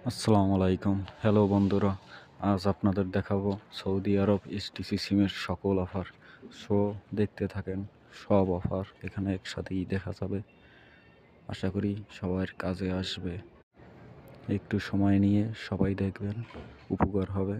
আসসালামু আলাইকুম। হ্যালো বন্ধুরা, আজ আপনাদের দেখাবো সৌদি আরব এসটিসি সিমের সকল অফার। সো দেখতে থাকেন, সব অফার এখানে একসাথেই দেখা যাবে। আশা করি সবার কাজে আসবে। একটু সময় নিয়ে সবাই দেখবেন, উপকার হবে।